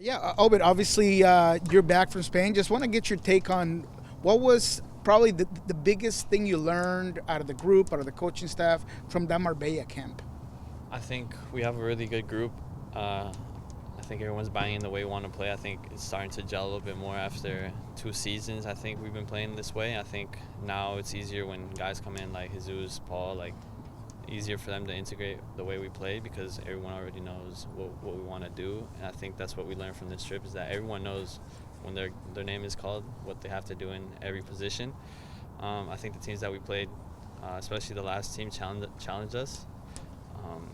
Yeah, Obed, obviously you're back from Spain. Just want to get your take on what was probably the biggest thing you learned out of the group, out of the coaching staff from that Marbella camp. I think we have a really good group. I think everyone's buying in the way we want to play. I think it's starting to gel a little bit more after 2 seasons. I think we've been playing this way. I think now it's easier when guys come in like Jesus, Paul, like easier for them to integrate the way we play because everyone already knows what we want to do. And I think that's what we learned from this trip is that everyone knows when their name is called what they have to do in every position. I think the teams that we played, especially the last team, challenged us. Um,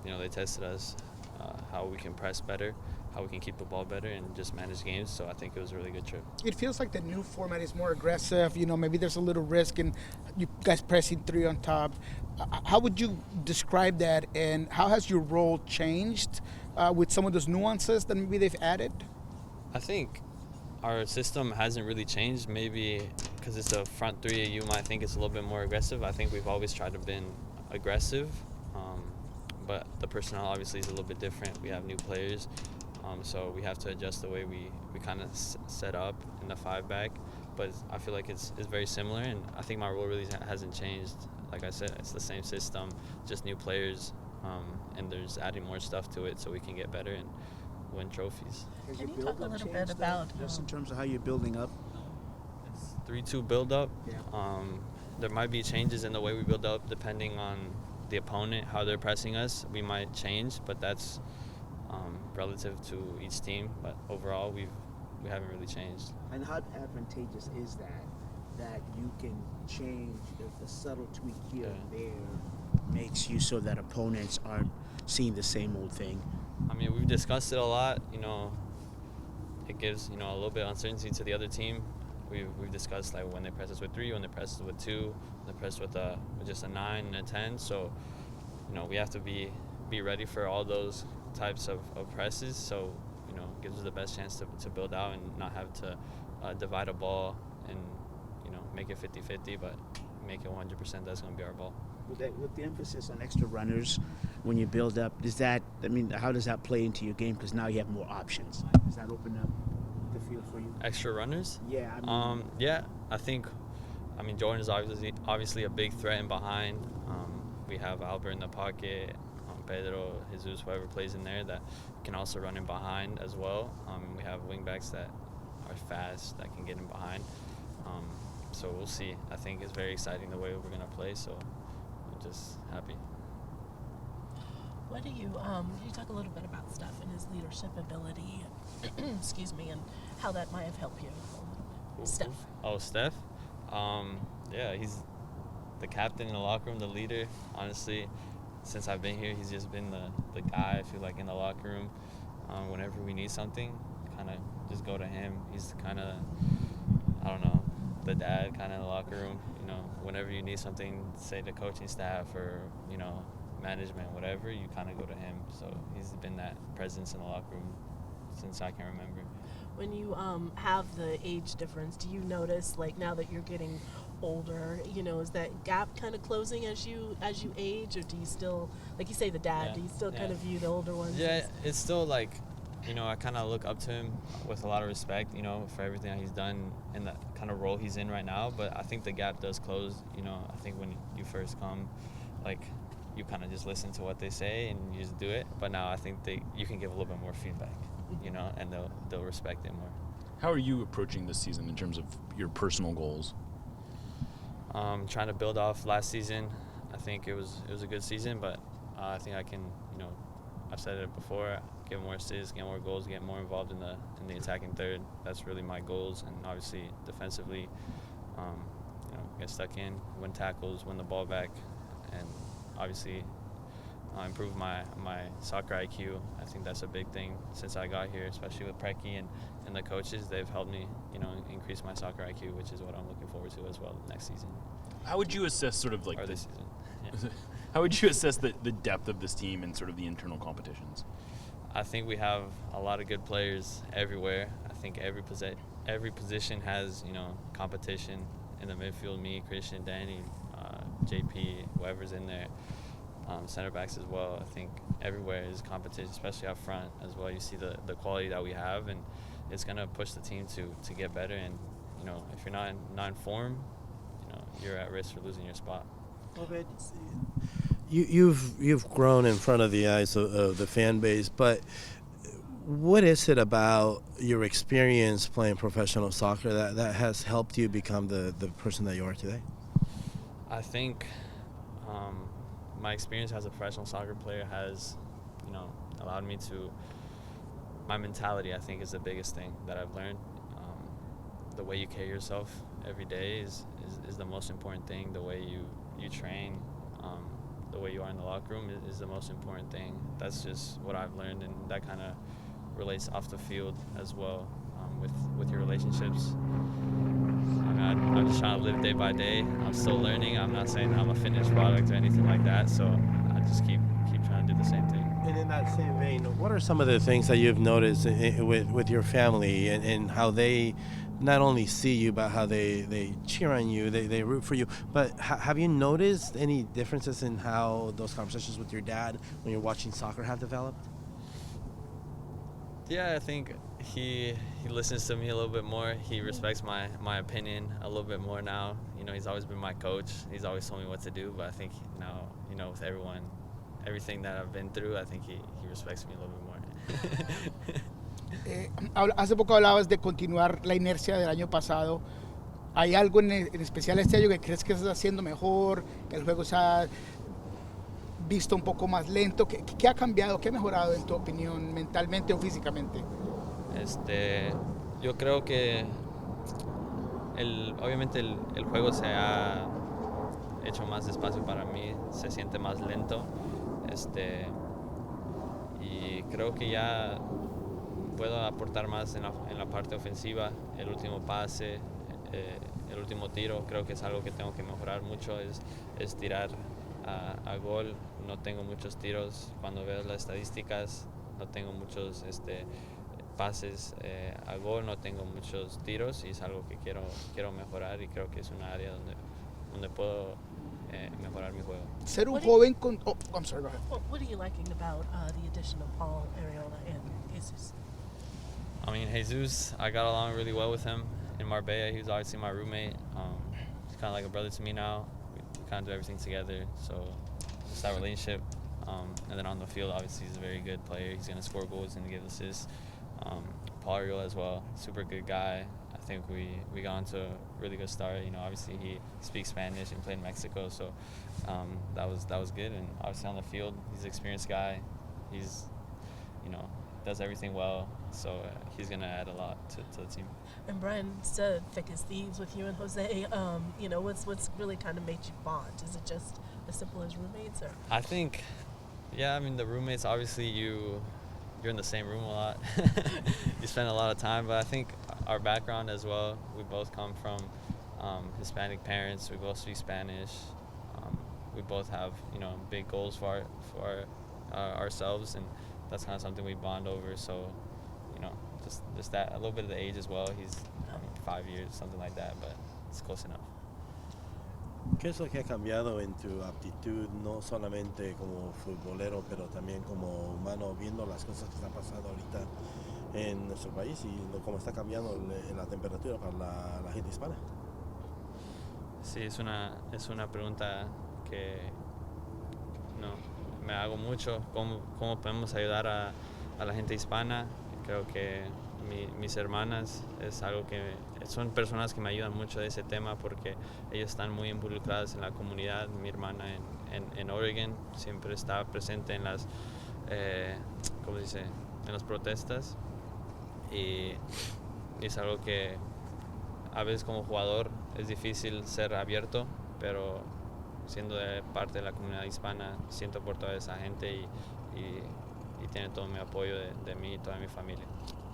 they tested us, how we can press better, how we can keep the ball better, and just manage games. So I think it was a really good trip. It feels like the new format is more aggressive. Maybe there's a little risk in you guys pressing three on top. How would you describe that, and how has your role changed with some of those nuances that maybe they've added? I think our system hasn't really changed. Maybe because it's a front three, you might think it's a little bit more aggressive. I think we've always tried to be aggressive, but the personnel obviously is a little bit different. We have new players, so we have to adjust the way we kind of set up in the five back. But I feel like it's very similar, and I think my role really hasn't changed. Like I said, it's the same system, just new players, and there's adding more stuff to it so we can get better and win trophies. Can you talk a little bit about just in terms of how you're building up? It's 3-2 build-up. Yeah. There might be changes in the way we build up depending on the opponent, how they're pressing us. We might change, but that's relative to each team. But overall, we haven't really changed. And how advantageous is that you can change if a subtle tweak here and there makes you so that opponents aren't seeing the same old thing? I mean, we've discussed it a lot. It gives a little bit of uncertainty to the other team. We've discussed like when they press us with 3, when they press us with 2, when they press with just a 9 and a 10. So, we have to be ready for all those types of presses. So, it gives us the best chance to build out and not have to divide a ball and make it 50-50, but make it 100%. That's going to be our ball. With the emphasis on extra runners, when you build up, how does that play into your game? Because now you have more options. Does that open up the field for you? Extra runners? Yeah. I think Jordan is obviously a big threat in behind. We have Albert in the pocket, Pedro, Jesus, whoever plays in there that can also run in behind as well. We have wingbacks that are fast that can get in behind. So we'll see. I think it's very exciting the way we're going to play, so I'm just happy. what do you talk a little bit about Steph and his leadership ability, excuse me, and how that might have helped you? Steph. Oh, Steph? Yeah, he's the captain in the locker room, the leader. Honestly, since I've been here, he's just been the guy, I feel like, in the locker room. Whenever we need something, kind of just go to him. He's kind of, I don't know, the dad kind of in the locker room. Whenever you need something, say the coaching staff or, management, whatever, you kind of go to him. So he's been that presence in the locker room since I can remember. When you have the age difference, do you notice, like, now that you're getting older, is that gap kind of closing as you age, or do you still, like you say, the dad, do you still kind of view the older ones? Yeah, it's still like, I kind of look up to him with a lot of respect, for everything that he's done and the kind of role he's in right now. But I think the gap does close. I think when you first come, like, you kind of just listen to what they say and you just do it. But now I think you can give a little bit more feedback, and they'll respect it more. How are you approaching this season in terms of your personal goals? Trying to build off last season. I think it was a good season, but I think I can, I've said it before, get more assists, get more goals, get more involved in the attacking third. That's really my goals, and obviously defensively, get stuck in, win tackles, win the ball back, and obviously improve my soccer IQ. I think that's a big thing since I got here, especially with Preki and the coaches. They've helped me, increase my soccer IQ, which is what I'm looking forward to as well next season. How would you assess sort of like or this season? Yeah. How would you assess the depth of this team and sort of the internal competitions? I think we have a lot of good players everywhere. I think every position has, competition in the midfield. Me, Christian, Danny, JP, whoever's in there. center backs as well. I think everywhere is competition, especially up front as well. You see the quality that we have, and it's going to push the team to get better. And, if you're not in form, you're at risk for losing your spot. Obed, you've grown in front of the eyes of the fan base, but what is it about your experience playing professional soccer that has helped you become the person that you are today? I think my experience as a professional soccer player has, allowed me to. My mentality, I think, is the biggest thing that I've learned. The way you carry yourself every day is the most important thing. The way you train, the way you are in the locker room is the most important thing. That's just what I've learned, and that kind of relates off the field as well, with your relationships. I'm just trying to live day by day. I'm still learning. I'm not saying I'm a finished product or anything like that, so I just keep trying to do the same thing. And in that same vein, what are some of the things that you've noticed with your family and how they not only see you, but how they cheer on you, they root for you? But have you noticed any differences in how those conversations with your dad when you're watching soccer have developed? Yeah, I think he listens to me a little bit more. He respects my opinion a little bit more now. He's always been my coach. He's always told me what to do, but I think now, with everything that I've been through, I think he respects me a little bit more. Hace poco hablabas de continuar la inercia del año pasado. ¿Hay algo en especial este año que crees que estás haciendo mejor? ¿El juego se ha visto un poco más lento? ¿Qué ha cambiado? ¿Qué ha mejorado en tu opinión, mentalmente o físicamente? Yo creo que obviamente el juego se ha hecho más despacio para mí, se siente más lento, y creo que ya puedo aportar más en la parte ofensiva. El último pase, el último tiro, creo que es algo que tengo que mejorar mucho, es tirar a gol. No tengo muchos tiros. Cuando veo las estadísticas, no tengo muchos pases a gol, no tengo muchos tiros, y es algo que quiero mejorar, y creo que es una área donde puedo mejorar mi juego. Ser un joven con... Oh, I'm sorry, go ahead. What are you liking about the addition of Paul, Ariola, and Jesus? I mean, Jesus, I got along really well with him in Marbella. He was obviously my roommate. He's kind of like a brother to me now. We kind of do everything together, so it's that relationship. And then on the field, obviously, he's a very good player. He's going to score goals and give assists. Paul Ariola as well, super good guy. I think we got into a really good start. Obviously he speaks Spanish and played in Mexico, so that was good. And obviously on the field, he's an experienced guy. He's does everything well, so he's gonna add a lot to the team. And Brian said thick as thieves with you and Jose. What's really kind of made you bond? Is it just as simple as roommates, or? I think, yeah. I mean, the roommates, obviously you're in the same room a lot. You spend a lot of time, but I think our background as well, we both come from Hispanic parents. We both speak Spanish. We both have big goals for ourselves, and that's kind of something we bond over. So just that, a little bit of the age as well. He's 5 years, something like that, but it's close enough. ¿Qué es lo que ha cambiado en tu aptitud, no solamente como futbolero, pero también como humano, viendo las cosas que están pasando ahorita en nuestro país y cómo está cambiando la temperatura para la gente hispana? Sí, es una pregunta que me hago mucho. ¿Cómo podemos ayudar a la gente hispana? Creo que mis hermanas es algo que son personas que me ayudan mucho de ese tema, porque ellos están muy involucradas en la comunidad. Mi hermana en Oregon siempre está presente en las en las protestas, y es algo que a veces como jugador es difícil ser abierto, pero siendo parte de la comunidad hispana siento por toda esa gente, y tiene todo mi apoyo de mí y toda mi familia.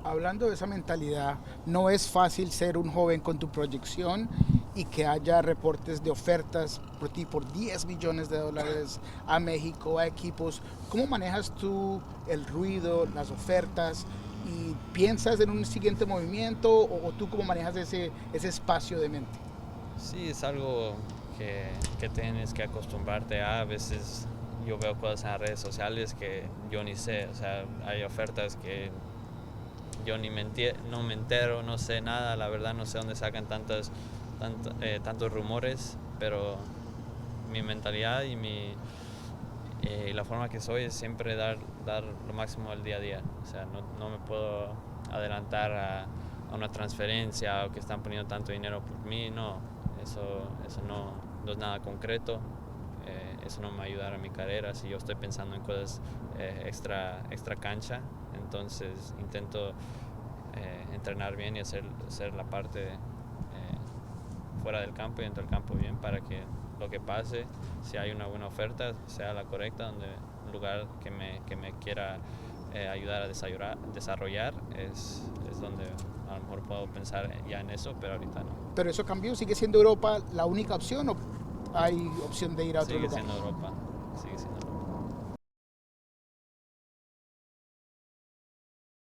Hablando de esa mentalidad, no es fácil ser un joven con tu proyección y que haya reportes de ofertas por ti por $10 millones a México, a equipos. ¿Cómo manejas tú el ruido, las ofertas, y piensas en un siguiente movimiento, o tú cómo manejas ese espacio de mente? Sí, es algo que tienes que acostumbrarte a. A veces yo veo cosas en las redes sociales que yo ni sé, o sea, hay ofertas que yo ni no me entero, no sé nada, la verdad no sé dónde sacan tantos rumores, pero mi mentalidad y la forma que soy es siempre dar lo máximo al día a día, o sea, no me puedo adelantar a una transferencia o que están poniendo tanto dinero por mí, no, eso no es nada concreto. Eso no me va a ayudar a mi carrera si yo estoy pensando en cosas extra cancha, entonces intento entrenar bien y hacer la parte fuera del campo y dentro del campo bien para que lo que pase, si hay una buena oferta, sea la correcta, donde un lugar que me quiera ayudar a desarrollar es donde a lo mejor puedo pensar ya en eso, pero ahorita no. Pero eso cambió, ¿sigue siendo Europa la única opción o hay opción de ir a otro Sigue lugar? siendo Europa, sigue siendo